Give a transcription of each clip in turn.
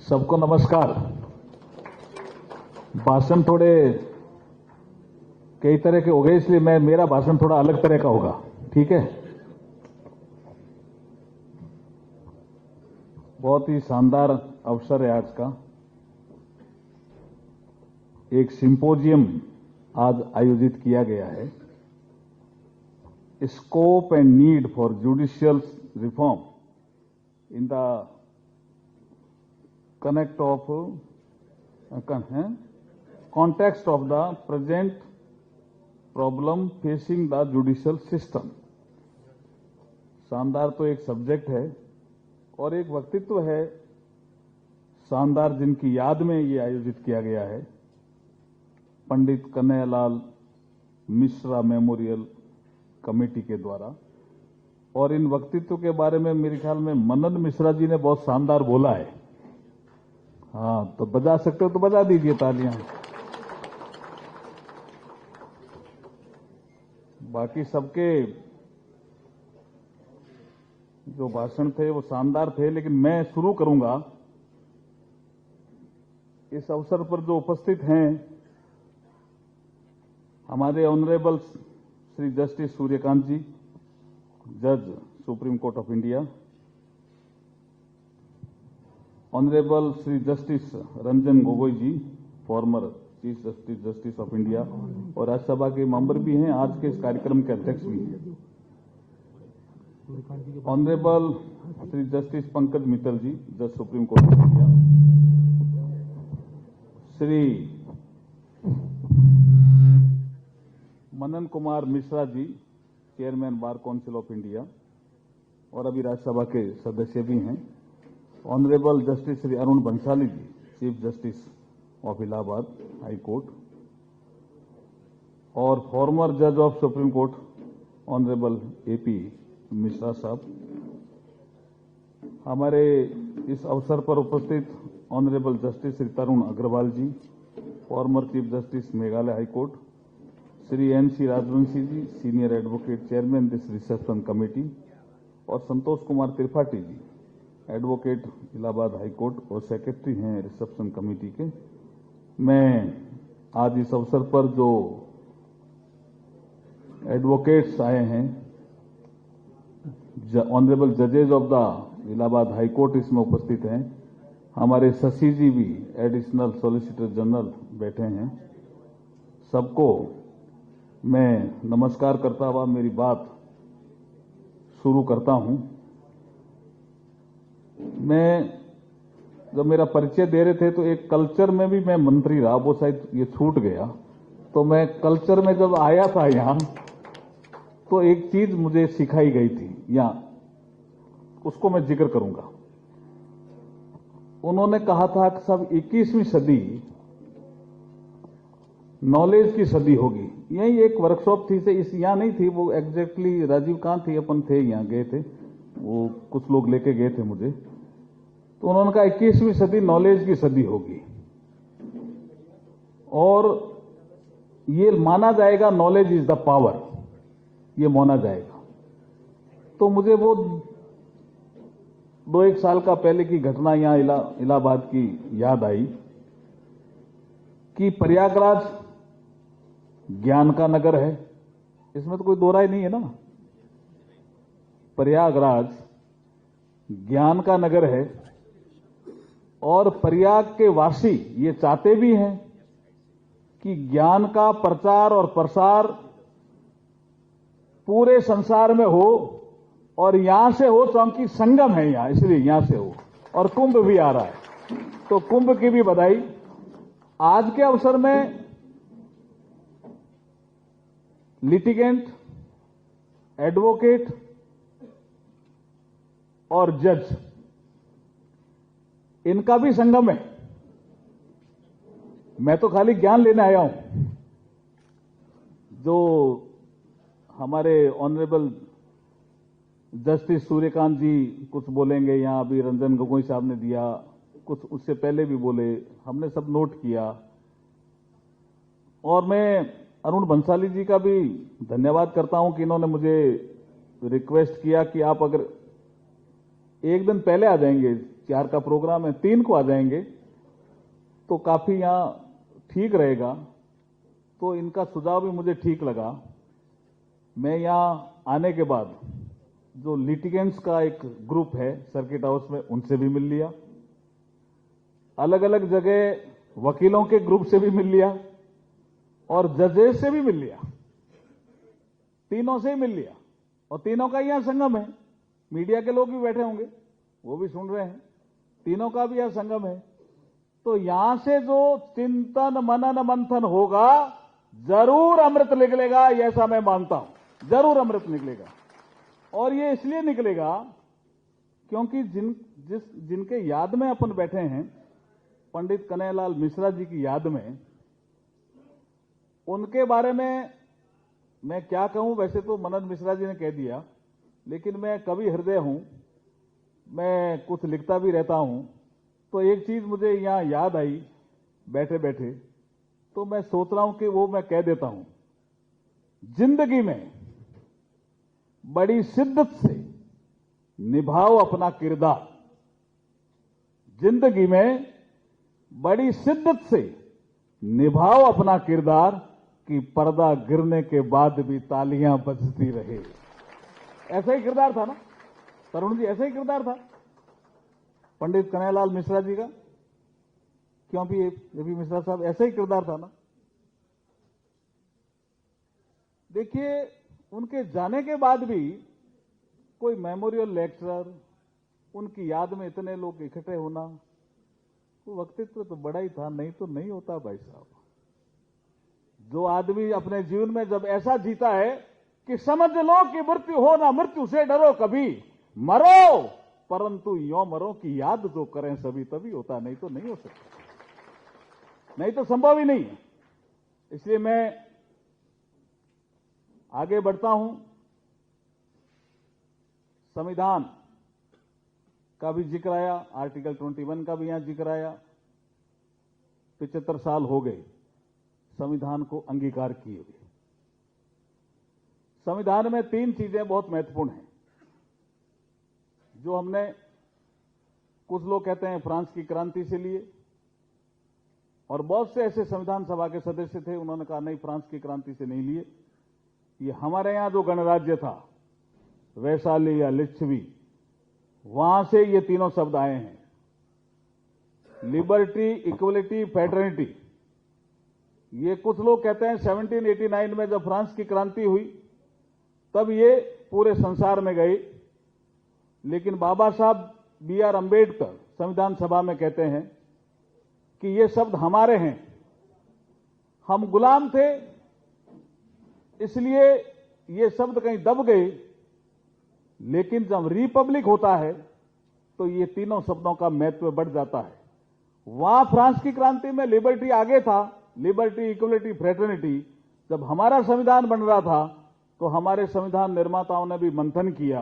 सबको नमस्कार। भाषण थोड़े कई तरह के हो गए, इसलिए मेरा भाषण थोड़ा अलग तरह का होगा, ठीक है। बहुत ही शानदार अवसर है आज का। एक सिंपोजियम आज आयोजित किया गया है, scope and need for judicial reform in the connect of context of the present problem facing the judicial system। शानदार तो एक सब्जेक्ट है और एक व्यक्तित्व है शानदार, जिनकी याद में ये आयोजित किया गया है, पंडित कन्हैयालाल मिश्रा मेमोरियल कमेटी के द्वारा। और इन व्यक्तित्व के बारे में मेरे ख्याल में मनन मिश्रा जी ने बहुत शानदार बोला है। हाँ, तो बजा सकते हो तो बजा दीजिए तालियां। बाकी सबके जो भाषण थे वो शानदार थे, लेकिन मैं शुरू करूंगा। इस अवसर पर जो उपस्थित हैं हमारे ऑनरेबल श्री जस्टिस सूर्यकांत जी, जज supreme court of India, honourable Shri justice Ranjan Gogoi ji, former chief justice of India और राज्यसभा के मेंबर भी हैं, आज के इस कार्यक्रम के अध्यक्ष भी हैं। ऑनरेबल श्री जस्टिस पंकज मित्तल जी, जज supreme court of India, Shri Manan Kumar Mishra ji, chairman bar council of India और अभी राज्यसभा के सदस्य भी हैं। Honourable justice Shri Arun Bansali ji, chief justice of Allahabad high court और फॉर्मर जज of supreme court honourable AP Mishra sahab. हमारे इस अवसर पर उपस्थित honourable justice Shri Tarun Agarwal ji, former chief justice Meghalaya high court, Shri N C. Rajvanshi ji, senior advocate, chairman this reception committee, और Santosh Kumar Tripathi ji, advocate Allahabad high court और सेक्रेटरी हैं रिसेप्शन कमेटी के। मैं आज इस अवसर पर जो एडवोकेट्स आए हैं, ऑनरेबल जजेज of the Allahabad high court इसमें उपस्थित हैं, हमारे शशि जी भी एडिशनल सॉलिसिटर जनरल बैठे हैं, सबको मैं नमस्कार करता हुआ मेरी बात शुरू करता हूं। मैं जब मेरा परिचय दे रहे थे तो एक कल्चर में भी मैं मंत्री रहा, वो शायद ये छूट गया। तो मैं कल्चर में जब आया था यहां तो एक चीज मुझे सिखाई गई थी, या उसको मैं जिक्र करूंगा। उन्होंने कहा था कि सब 21वीं सदी नॉलेज की सदी होगी। यही एक वर्कशॉप थी, से इस यहां नहीं थी वो एग्जैक्टली, राजीव कहां थी, अपन थे यहां गए थे, वो कुछ लोग लेके गए थे मुझे। तो उन्होंने कहा 21वीं सदी नॉलेज की सदी होगी और ये माना जाएगा नॉलेज इज द पावर, ये माना जाएगा। तो मुझे वो 2-1 साल का पहले की घटना यहां इलाहाबाद की याद आई कि प्रयागराज ज्ञान का नगर है, इसमें तो कोई दो राय नहीं है ना। प्रयागराज ज्ञान का नगर है और प्रयाग के वासी ये चाहते भी हैं कि ज्ञान का प्रचार और प्रसार पूरे संसार में हो और यहां से हो, क्योंकि संगम है यहां, इसलिए यहां से हो। और कुंभ भी आ रहा है, तो कुंभ की भी बधाई। आज के अवसर में लिटिगेंट, एडवोकेट और जज, इनका भी संगम है। मैं तो खाली ज्ञान लेने आया हूं। जो हमारे ऑनरेबल जस्टिस सूर्यकांत जी कुछ बोलेंगे, यहां अभी रंजन गोगोई साहब ने दिया, कुछ उससे पहले भी बोले, हमने सब नोट किया। और मैं अरुण बंसाली जी का भी धन्यवाद करता हूं कि इन्होंने मुझे रिक्वेस्ट किया कि आप अगर एक दिन पहले आ जाएंगे 4 का प्रोग्राम है, 3 को आ जाएंगे तो काफी यहां ठीक रहेगा। तो इनका सुझाव भी मुझे ठीक लगा। मैं यहां आने के बाद जो लिटिगेंट्स का एक ग्रुप है सर्किट हाउस में, उनसे भी मिल लिया, अलग अलग जगह वकीलों के ग्रुप से भी मिल लिया और जजेस से भी मिल लिया, तीनों से ही मिल लिया। और तीनों का यहां संगम है, मीडिया के लोग भी बैठे होंगे, वो भी सुन रहे हैं, तीनों का भी यह संगम है। तो यहां से जो चिंतन मनन मंथन होगा जरूर अमृत निकलेगा, ऐसा मैं मानता हूं, जरूर अमृत निकलेगा। और ये इसलिए निकलेगा क्योंकि जिनके याद में अपन बैठे हैं, पंडित कन्हैयालाल मिश्रा जी की याद में, उनके बारे में मैं क्या कहूं। वैसे तो मनन मिश्रा जी ने कह दिया, लेकिन मैं कवि हृदय हूं, मैं कुछ लिखता भी रहता हूं। तो एक चीज मुझे यहां याद आई बैठे बैठे, तो मैं सोच रहा हूं कि वो मैं कह देता हूं। जिंदगी में बड़ी शिद्दत से निभाओ अपना किरदार, जिंदगी में बड़ी शिद्दत से निभाओ अपना किरदार, कि पर्दा गिरने के बाद भी तालियां बजती रहे। ऐसा ही किरदार था ना तरुण जी, ऐसा ही किरदार था पंडित कन्हैयालाल मिश्रा जी का, क्योंकि ये भी मिश्रा साहब ऐसा ही किरदार था ना। देखिए, उनके जाने के बाद भी कोई मेमोरियल लेक्चरर, उनकी याद में इतने लोग इकट्ठे होना, वो वक्तित्व तो बड़ा ही था, नहीं तो नहीं होता भाई साहब। जो आदमी अपने जीवन में जब ऐसा जीता है कि समझ लो कि मृत्यु हो ना मृत्यु से डरो कभी, मरो परंतु यो मरो की याद जो करें सभी, तभी होता, नहीं तो नहीं हो सकता, नहीं तो संभव ही नहीं है। इसलिए मैं आगे बढ़ता हूं। संविधान का भी जिक्र आया, आर्टिकल 21 का भी यहां जिक्र आया। 75 साल हो गए संविधान को अंगीकार किए हुए। संविधान में 3 चीजें बहुत महत्वपूर्ण हैं, जो हमने, कुछ लोग कहते हैं फ्रांस की क्रांति से लिए, और बहुत से ऐसे संविधान सभा के सदस्य थे, उन्होंने कहा नहीं, फ्रांस की क्रांति से नहीं लिए, ये हमारे यहां जो गणराज्य था, वैशाली या लिच्छवी, वहां से ये तीनों शब्द आए हैं। Liberty, equality, fraternity. ये कुछ लोग कहते हैं 1789 में जब फ्रांस की क्रांति हुई तब ये पूरे संसार में गई, लेकिन बाबा साहब B.R. अम्बेडकर संविधान सभा में कहते हैं कि ये शब्द हमारे हैं, हम गुलाम थे, इसलिए ये शब्द कहीं दब गए, लेकिन जब रिपब्लिक होता है तो ये तीनों शब्दों का महत्व बढ़ जाता है। वहां फ्रांस की क्रांति में लिबर्टी आगे था, लिबर्टी, इक्वलिटी, फ्रेटर्निटी। जब हमारा संविधान बन रहा था तो हमारे संविधान निर्माताओं ने भी मंथन किया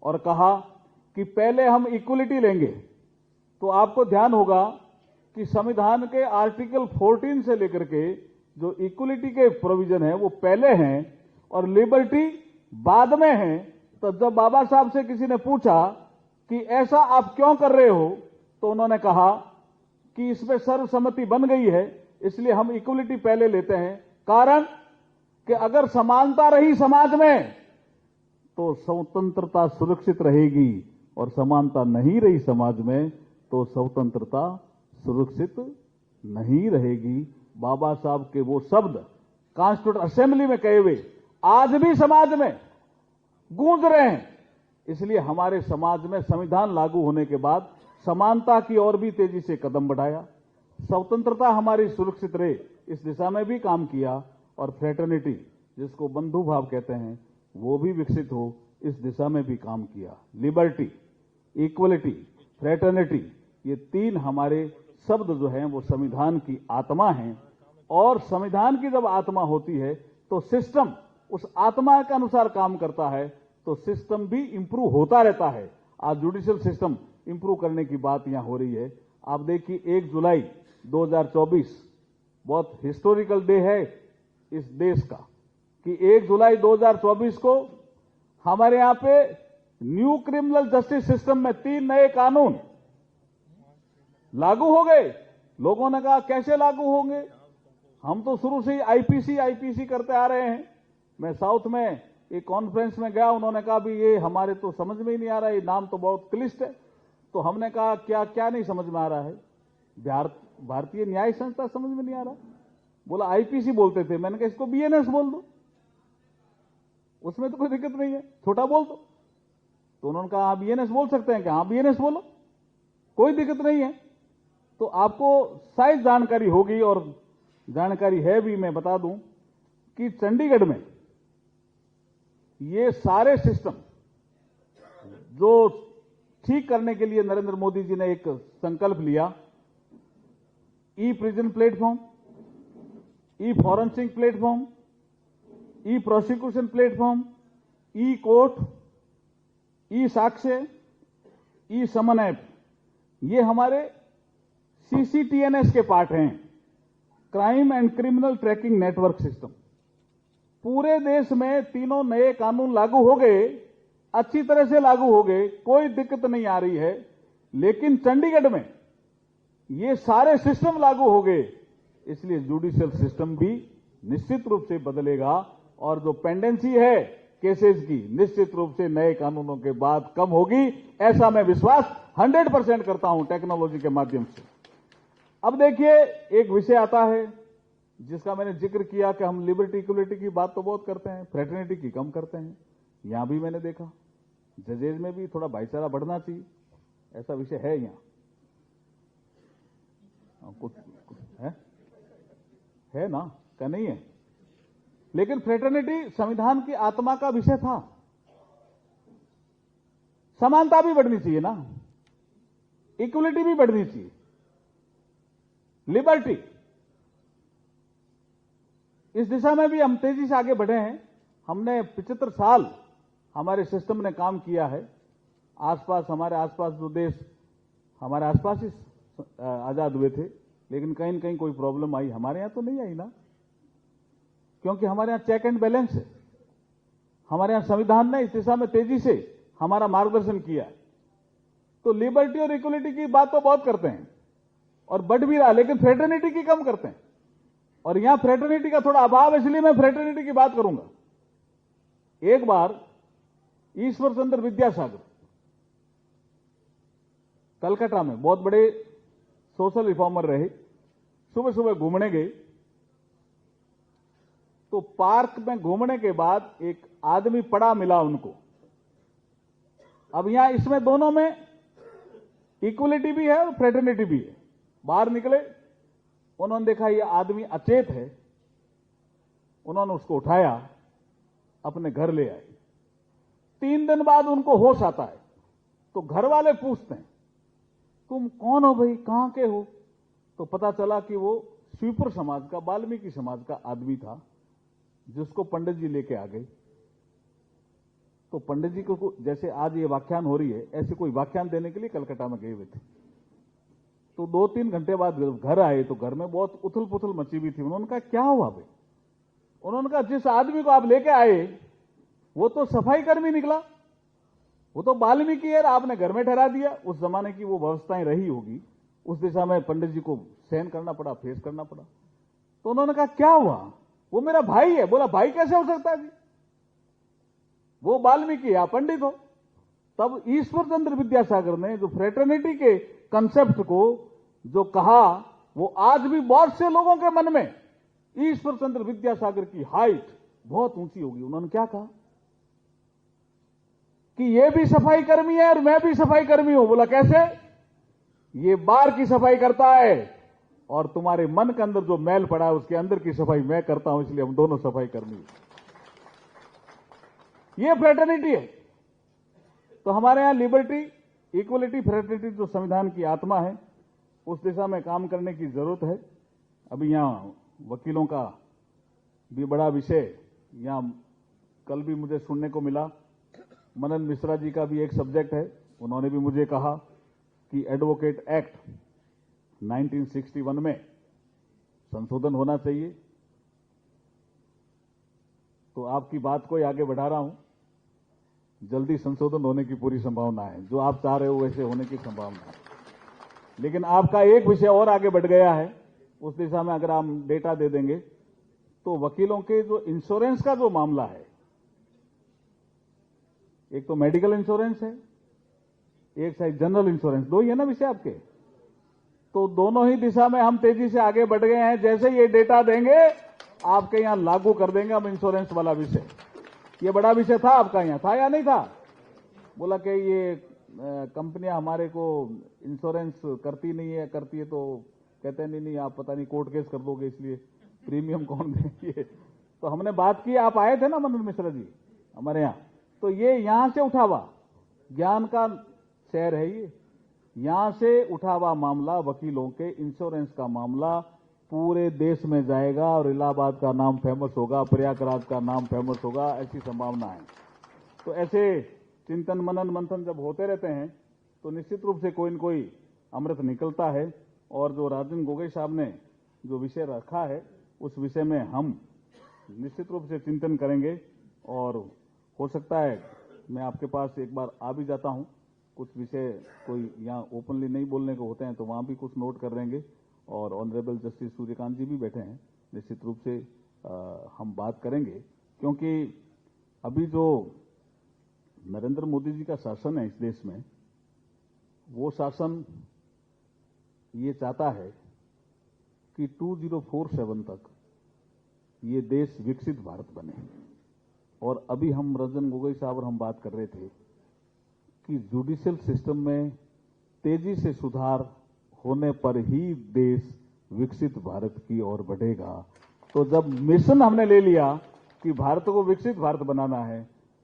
और कहा कि पहले हम इक्वलिटी लेंगे। तो आपको ध्यान होगा कि संविधान के आर्टिकल 14 से लेकर के जो इक्वलिटी के प्रोविजन है वो पहले हैं और लिबर्टी बाद में है। तो जब बाबा साहब से किसी ने पूछा कि ऐसा आप क्यों कर रहे हो, तो उन्होंने कहा कि इसमें सर्वसम्मति बन गई है, इसलिए हम इक्वलिटी पहले लेते हैं। कारण कि अगर समानता रही समाज में तो स्वतंत्रता सुरक्षित रहेगी, और समानता नहीं रही समाज में तो स्वतंत्रता सुरक्षित नहीं रहेगी। बाबा साहब के वो शब्द कॉन्स्टिट्यूंट असेंबली में कहे हुए आज भी समाज में गूंज रहे हैं। इसलिए हमारे समाज में संविधान लागू होने के बाद समानता की ओर भी तेजी से कदम बढ़ाया, स्वतंत्रता हमारी सुरक्षित रहे इस दिशा में भी काम किया, और फ्रेटर्निटी जिसको बंधु भाव कहते हैं वो भी विकसित हो इस दिशा में भी काम किया। लिबर्टी, इक्वलिटी, फ्रेटर्निटी, ये 3 हमारे शब्द जो हैं वो संविधान की आत्मा हैं। और संविधान की जब आत्मा होती है तो सिस्टम उस आत्मा के अनुसार काम करता है, तो सिस्टम भी इंप्रूव होता रहता है। आज जुडिशियल सिस्टम इंप्रूव करने की बात यहां हो रही है। आप देखिए 1 जुलाई 2024 बहुत हिस्टोरिकल डे है इस देश का, कि 1 जुलाई 2024 को हमारे यहां पे न्यू क्रिमिनल जस्टिस सिस्टम में 3 नए कानून लागू हो गए। लोगों ने कहा कैसे लागू होंगे, हम तो शुरू से ही आईपीसी करते आ रहे हैं। मैं साउथ में एक कॉन्फ्रेंस में गया, उन्होंने कहा भी ये हमारे तो समझ में ही नहीं आ रहा है, ये नाम तो बहुत क्लिष्ट है। तो हमने कहा क्या क्या नहीं समझ में आ रहा है? भारतीय न्याय संस्था समझ में नहीं आ रहा। बोला आईपीसी बोलते थे। मैंने कहा इसको बीएनएस बोल दो, उसमें तो कोई दिक्कत नहीं है, छोटा बोल दो। तो उन्होंने कहा हाँ बीएनएस बोल सकते हैं क्या? हाँ बीएनएस बोलो, कोई दिक्कत नहीं है। तो आपको शायद जानकारी होगी, और जानकारी है भी, मैं बता दूं कि चंडीगढ़ में ये सारे सिस्टम जो ठीक करने के लिए नरेंद्र मोदी जी ने एक संकल्प लिया, ई प्रिजन प्लेटफॉर्म, ई फॉरेंसिक प्लेटफॉर्म, ई प्रोसिक्यूशन प्लेटफॉर्म, ई कोर्ट, ई साक्ष्य, ई समन ऐप, ये हमारे सीसीटीएनएस के पार्ट हैं, crime and criminal tracking network system. पूरे देश में तीनों नए कानून लागू हो गए, अच्छी तरह से लागू हो गए, कोई दिक्कत नहीं आ रही है। लेकिन चंडीगढ़ में ये सारे सिस्टम लागू हो गए, इसलिए जुडिशियल सिस्टम भी निश्चित रूप से बदलेगा, और जो पेंडेंसी है केसेस की निश्चित रूप से नए कानूनों के बाद कम होगी, ऐसा मैं विश्वास 100% करता हूं टेक्नोलॉजी के माध्यम से। अब देखिए, एक विषय आता है जिसका मैंने जिक्र किया कि हम लिबर्टी इक्वलिटी की बात तो बहुत करते हैं, फ्रेटर्निटी की कम करते हैं। यहां भी मैंने देखा जजेज में भी थोड़ा भाईचारा बढ़ना चाहिए, ऐसा विषय है यहां। कुछ है ना, क्या नहीं है? लेकिन फ्रेटर्निटी संविधान की आत्मा का विषय था। समानता भी बढ़नी चाहिए ना, इक्वलिटी भी बढ़नी चाहिए, लिबर्टी, इस दिशा में भी हम तेजी से आगे बढ़े हैं। हमने 75 साल हमारे सिस्टम ने काम किया है। आसपास, हमारे आसपास जो देश हमारे आसपास ही आजाद हुए थे, लेकिन कहीं न कहीं कोई प्रॉब्लम आई, हमारे यहां तो नहीं आई ना, क्योंकि हमारे यहां चेक एंड बैलेंस है। हमारे यहां संविधान ने इस दिशा में तेजी से हमारा मार्गदर्शन किया है। तो लिबर्टी और इक्वलिटी की बात तो बहुत करते हैं और बढ़ भी रहा, लेकिन फ्रेटर्निटी की कम करते हैं, और यहां फ्रेटर्निटी का थोड़ा अभाव है, इसलिए मैं फ्रेटर्निटी की बात करूंगा। एक बार ईश्वर चंद्र विद्यासागर कलकत्ता में बहुत बड़े सोशल रिफॉर्मर रहे, सुबह सुबह घूमने गए, तो पार्क में घूमने के बाद एक आदमी पड़ा मिला उनको। अब यहां इसमें दोनों में इक्वलिटी भी है और फ्रेटर्निटी भी है। बाहर निकले, उन्होंने देखा ये आदमी अचेत है, उन्होंने उसको उठाया, अपने घर ले आए। 3 दिन बाद उनको होश आता है, तो घर वाले पूछते हैं तुम कौन हो भाई, कहां के हो? तो पता चला कि वो स्वीपर समाज का, वाल्मीकि समाज का आदमी था, जिसको पंडित जी लेके आ गए। तो पंडित जी को जैसे आज ये व्याख्यान हो रही है, ऐसे कोई व्याख्यान देने के लिए कलकत्ता में गए हुए थे। तो 2-3 घंटे बाद घर आए तो घर में बहुत उथल पुथल मची हुई थी। उन्होंने कहा क्या हुआ भाई? उन्होंने कहा जिस आदमी को आप लेके आए वो तो सफाई कर्मी निकला, वो तो वाल्मीकि है, आपने घर में ठहरा दिया। उस जमाने की वो व्यवस्थाएं रही होगी, उस दिशा में पंडित जी को सहन करना पड़ा, फेस करना पड़ा। तो उन्होंने कहा क्या हुआ? वो मेरा भाई है। बोला भाई कैसे हो सकता है जी, वो वाल्मीकि या पंडित हो। तब ईश्वर चंद्र विद्यासागर ने जो फ्रेटर्निटी के कंसेप्ट को जो कहा, वो आज भी बहुत से लोगों के मन में ईश्वर चंद्र विद्यासागर की हाइट बहुत ऊंची होगी। उन्होंने क्या कहा कि ये भी सफाई कर्मी है और मैं भी सफाई कर्मी हूं। बोला कैसे? ये बाहर की सफाई करता है और तुम्हारे मन के अंदर जो मैल पड़ा है उसके अंदर की सफाई मैं करता हूं, इसलिए हम दोनों सफाई कर्मी हैं। ये फ्रेटर्निटी है। तो हमारे यहां लिबर्टी, इक्वलिटी, फ्रेटर्निटी जो संविधान की आत्मा है, उस दिशा में काम करने की जरूरत है। अभी यहां वकीलों का भी बड़ा विषय, यहां कल भी मुझे सुनने को मिला, मनन मिश्रा जी का भी एक सब्जेक्ट है। उन्होंने भी मुझे कहा कि एडवोकेट एक्ट 1961 में संशोधन होना चाहिए। तो आपकी बात को ही आगे बढ़ा रहा हूं, जल्दी संशोधन होने की पूरी संभावना है। जो आप चाह रहे हो वैसे होने की संभावना है। लेकिन आपका एक विषय और आगे बढ़ गया है, उस दिशा में अगर हम डेटा दे देंगे तो वकीलों के जो इंश्योरेंस का जो मामला है, एक तो मेडिकल इंश्योरेंस है, एक साइड जनरल इंश्योरेंस, दो ही है ना विषय आपके, तो दोनों ही दिशा में हम तेजी से आगे बढ़ गए हैं। जैसे ये डेटा देंगे आपके यहां लागू कर देंगे हम इंश्योरेंस वाला विषय। ये बड़ा विषय था आपका, यहां था या नहीं था? बोला कि ये कंपनियां हमारे को इंश्योरेंस करती नहीं है, करती है तो कहते नहीं आप पता नहीं कोर्ट केस कर दोगे इसलिए प्रीमियम कौन देंगे। तो हमने बात की, आप आए थे ना मनोज मिश्रा जी हमारे यहां, तो ये यहां से उठा हुआ ज्ञान का शहर है, ये यहां से उठा हुआ मामला वकीलों के इंश्योरेंस का मामला पूरे देश में जाएगा और इलाहाबाद का नाम फेमस होगा, प्रयागराज का नाम फेमस होगा, ऐसी संभावना है। तो ऐसे चिंतन मनन मंथन जब होते रहते हैं तो निश्चित रूप से कोई न कोई अमृत निकलता है। और जो राजन गोगोई साहब ने जो विषय रखा है उस विषय में हम निश्चित रूप से चिंतन करेंगे और हो सकता है मैं आपके पास एक बार आ भी जाता हूं। कुछ विषय कोई यहाँ ओपनली नहीं बोलने को होते हैं तो वहां भी कुछ नोट कर लेंगे। और ऑनरेबल जस्टिस सूर्यकांत जी भी बैठे हैं, निश्चित रूप से हम बात करेंगे, क्योंकि अभी जो नरेंद्र मोदी जी का शासन है इस देश में, वो शासन ये चाहता है कि 2047 तक ये देश विकसित भारत बने। और अभी हम रंजन गोगोई साहब और हम बात कर रहे थे कि जुडिशियल सिस्टम में तेजी से सुधार होने पर ही देश विकसित भारत की ओर बढ़ेगा। तो जब मिशन हमने ले लिया कि भारत को विकसित भारत बनाना है,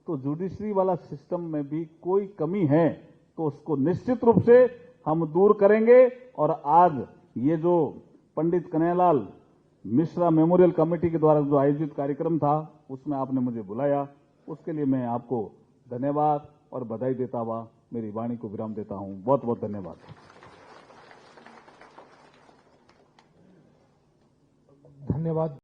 तो जुडिशरी वाला सिस्टम में भी कोई कमी है तो उसको निश्चित रूप से हम दूर करेंगे। और आज ये जो पंडित कन्हैयालाल मिश्रा मेमोरियल कमेटी के द्वारा जो आयोजित कार्यक्रम था उसमें आपने मुझे बुलाया, उसके लिए मैं आपको धन्यवाद और बधाई देता हुआ मेरी वाणी को विराम देता हूं। बहुत बहुत धन्यवाद। धन्यवाद।